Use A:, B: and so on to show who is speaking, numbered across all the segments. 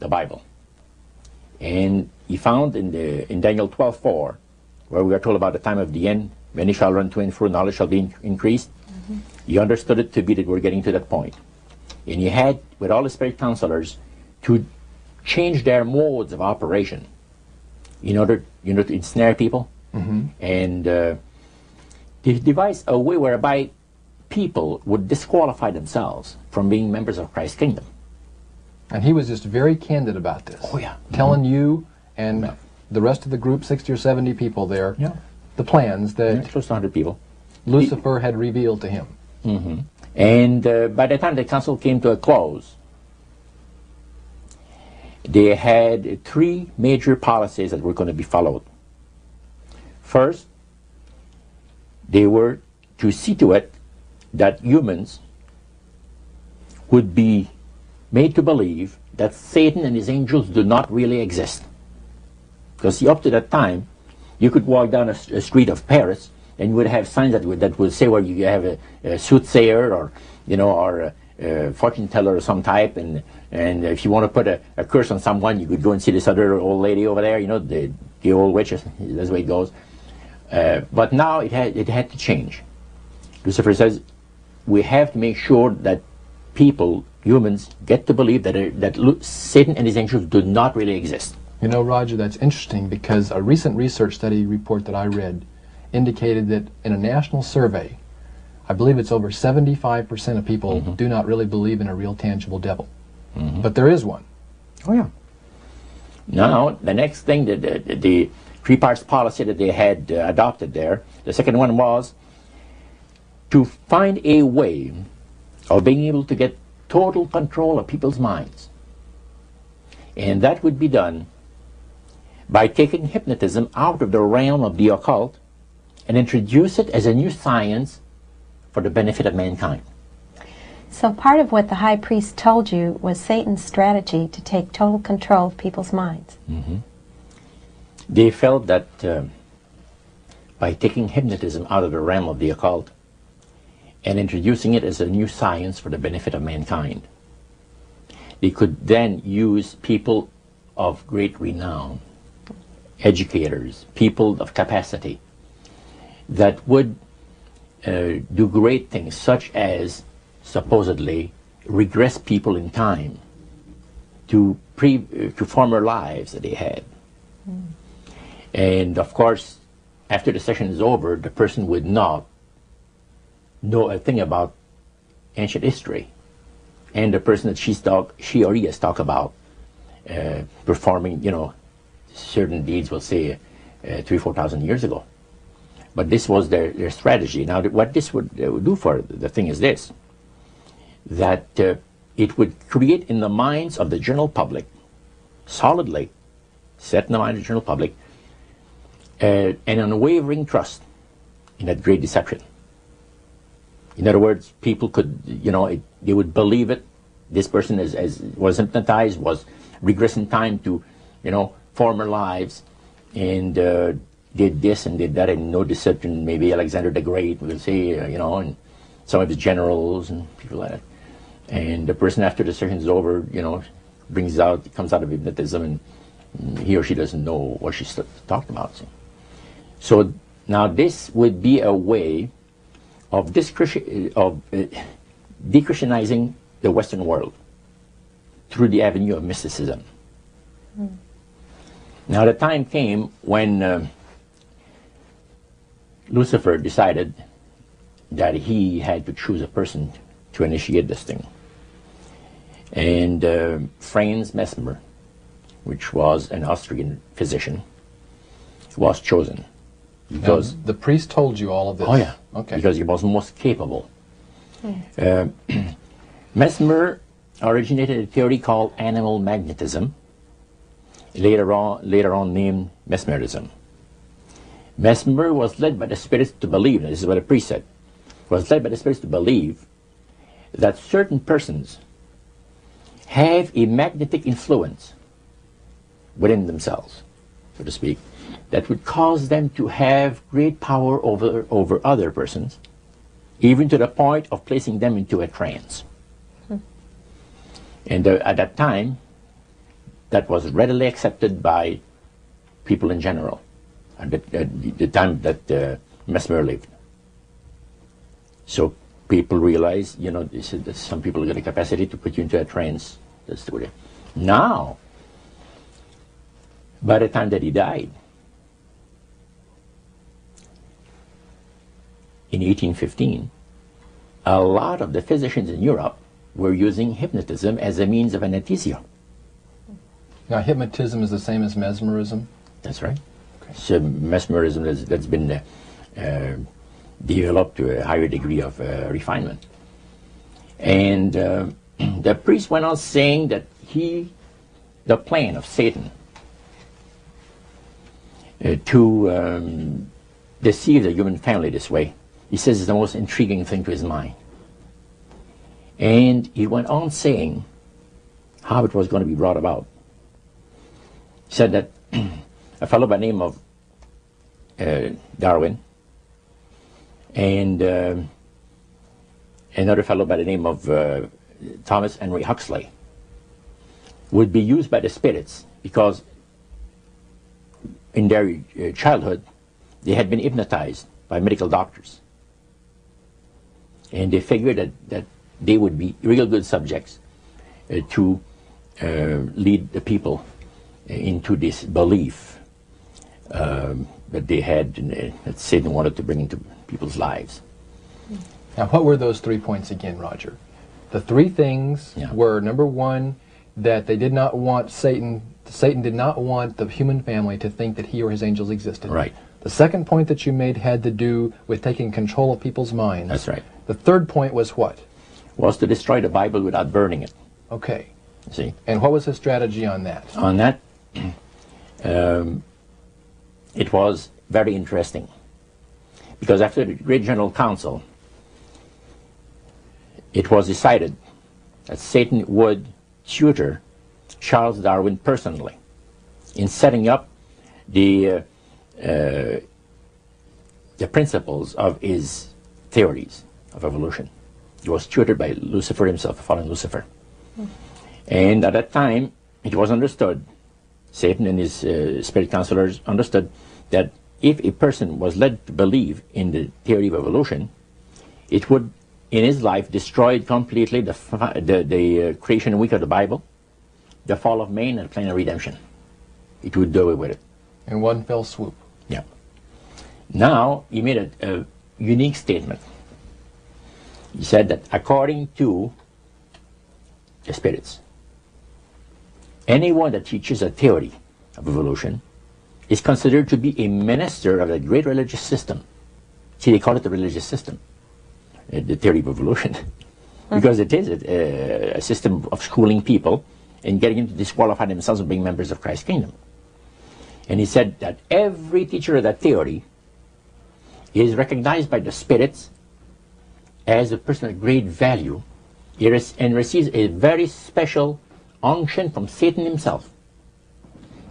A: the Bible. And he found in Daniel 12:4, where we are told about the time of the end, many shall run to and fro, knowledge shall be increased. He understood it to be that we're getting to that point. And he had, with all the spirit counselors, to change their modes of operation in order, to ensnare people. And he devised a way whereby people would disqualify themselves from being members of Christ's kingdom.
B: And he was just very candid about this.
A: Oh, yeah.
B: Telling you and the rest of the group, 60 or 70 people there, the plans that
A: close to 100 people.
B: Lucifer had revealed to him.
A: And by the time the council came to a close, they had three major policies that were going to be followed. First, they were to see to it that humans would be made to believe that Satan and his angels do not really exist. Because up to that time, you could walk down a street of Paris and you would have signs that would say where you have a soothsayer or a fortune teller of some type, and if you want to put a curse on someone, you could go and see this other old lady over there, the old witch. That's the way it goes. But now it had to change. Lucifer says we have to make sure that people, humans, get to believe that Satan and his angels do not really exist.
B: You know, Roger, that's interesting because a recent research study report that I read indicated that in a national survey, I believe it's over 75% of people do not really believe in a real tangible devil. But there is one.
A: Oh, yeah. Now, the next thing, the three parts policy that they had adopted there, the second one was to find a way of being able to get total control of people's minds. And that would be done by taking hypnotism out of the realm of the occult and introduce it as a new science for the benefit of mankind.
C: So part of what the high priest told you was Satan's strategy to take total control of people's minds.
A: They felt that by taking hypnotism out of the realm of the occult and introducing it as a new science for the benefit of mankind, they could then use people of great renown, educators, people of capacity, that would do great things, such as supposedly regress people in time to former lives that they had. And of course, after the session is over, the person would not know a thing about ancient history, and the person that she or he has talked about performing, certain deeds, we'll say 3,000-4,000 years ago. But this was their strategy. Now, what this would do for the thing is this, that it would create in the minds of the general public, solidly set in the mind of the general public, an unwavering trust in that great deception. In other words, people could, they would believe it. This person was hypnotized, was regressed in time to, former lives, and did this and did that, and no deception. Maybe Alexander the Great, we'll say, and some of his generals and people like that. And the person, after the session is over, comes out of hypnotism, and he or she doesn't know what she's talking about. So now this would be a way of de-Christianizing the Western world through the avenue of mysticism. Now the time came when Lucifer decided that he had to choose a person to initiate this thing. And Franz Mesmer, which was an Austrian physician, was chosen. Because
B: the priest told you all of this?
A: Oh, yeah.
B: Okay.
A: Because he was most capable. Mesmer originated a theory called animal magnetism, later on named mesmerism. Mesmer was led by the spirits to believe, and this is what the priest said, was led by the spirits to believe that certain persons have a magnetic influence within themselves, so to speak, that would cause them to have great power over other persons, even to the point of placing them into a trance. And at that time, that was readily accepted by people in general at the time that Mesmer lived. So people realize, you know, that some people get a capacity to put you into a trance. That's the way. Now, by the time that he died, in 1815, a lot of the physicians in Europe were using hypnotism as a means of anesthesia.
B: Now, hypnotism is the same as mesmerism?
A: That's right.
B: Okay.
A: So mesmerism that's been developed to a higher degree of refinement. And the priest went on saying that the plan of Satan to deceive the human family this way, he says, is the most intriguing thing to his mind. And he went on saying how it was going to be brought about. He said that a fellow by the name of Darwin and another fellow by the name of Thomas Henry Huxley would be used by the spirits because in their childhood they had been hypnotized by medical doctors. And they figured that they would be real good subjects to lead the people into this belief that they had, that Satan wanted to bring into people's lives.
B: Now, what were those 3 points again, Roger? The 3 things were, number 1, that they did not want Satan did not want the human family to think that he or his angels existed.
A: Right.
B: The second point that you made had to do with taking control of people's minds.
A: That's right.
B: The third point was what?
A: Was to destroy the Bible without burning it.
B: Okay.
A: See?
B: And what was his strategy on that?
A: On that, it was very interesting. Because after the Great General Council, it was decided that Satan would tutor Charles Darwin personally in setting up the principles of his theories of evolution. He was tutored by Lucifer himself, fallen Lucifer. And at that time, it was understood, Satan and his spirit counselors understood that if a person was led to believe in the theory of evolution, it would, in his life, destroy completely the creation week of the Bible, the fall of man, and the plan of redemption. It would do away with it.
B: In one fell swoop.
A: Yeah. Now, he made a unique statement. He said that according to the spirits, anyone that teaches a theory of evolution is considered to be a minister of a great religious system. See, they call it the religious system, the theory of evolution, because it is a system of schooling people and getting them to disqualify themselves from being members of Christ's kingdom. And he said that every teacher of that theory is recognized by the spirits as a person of great value and receives a very special unction from Satan himself,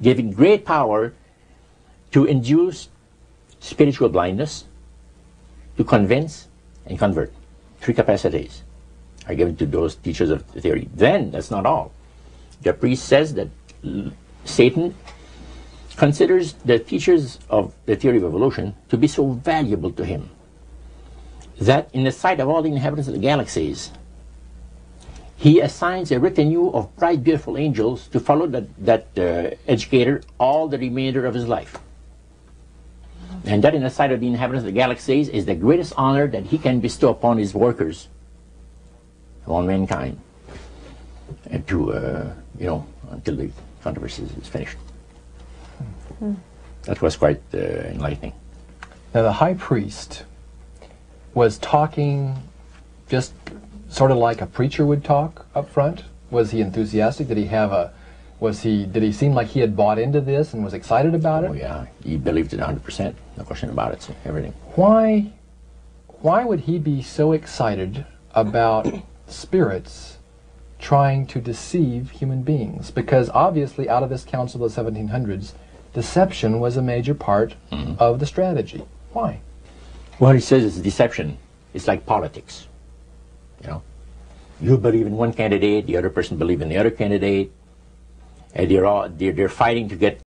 A: giving great power to induce spiritual blindness, to convince and convert. 3 capacities are given to those teachers of the theory. Then, that's not all. The priest says that Satan considers the teachers of the theory of evolution to be so valuable to him that in the sight of all the inhabitants of the galaxies, he assigns a retinue of bright, beautiful angels to follow that educator all the remainder of his life. And that in the sight of the inhabitants of the galaxies is the greatest honor that he can bestow upon his workers, upon mankind, and to, until the controversy is finished. That was quite enlightening.
B: Now, the high priest was talking just sort of like a preacher would talk up front. Was he enthusiastic? Did he seem like he had bought into this and was excited about it?
A: Oh yeah, he believed it 100%, no question about it, so everything.
B: Why would he be so excited about spirits trying to deceive human beings? Because obviously out of this council of the 1700s, deception was a major part of the strategy. Why?
A: Well, he says it's deception. It's like politics. You believe in one candidate, the other person believes in the other candidate. And they're fighting to get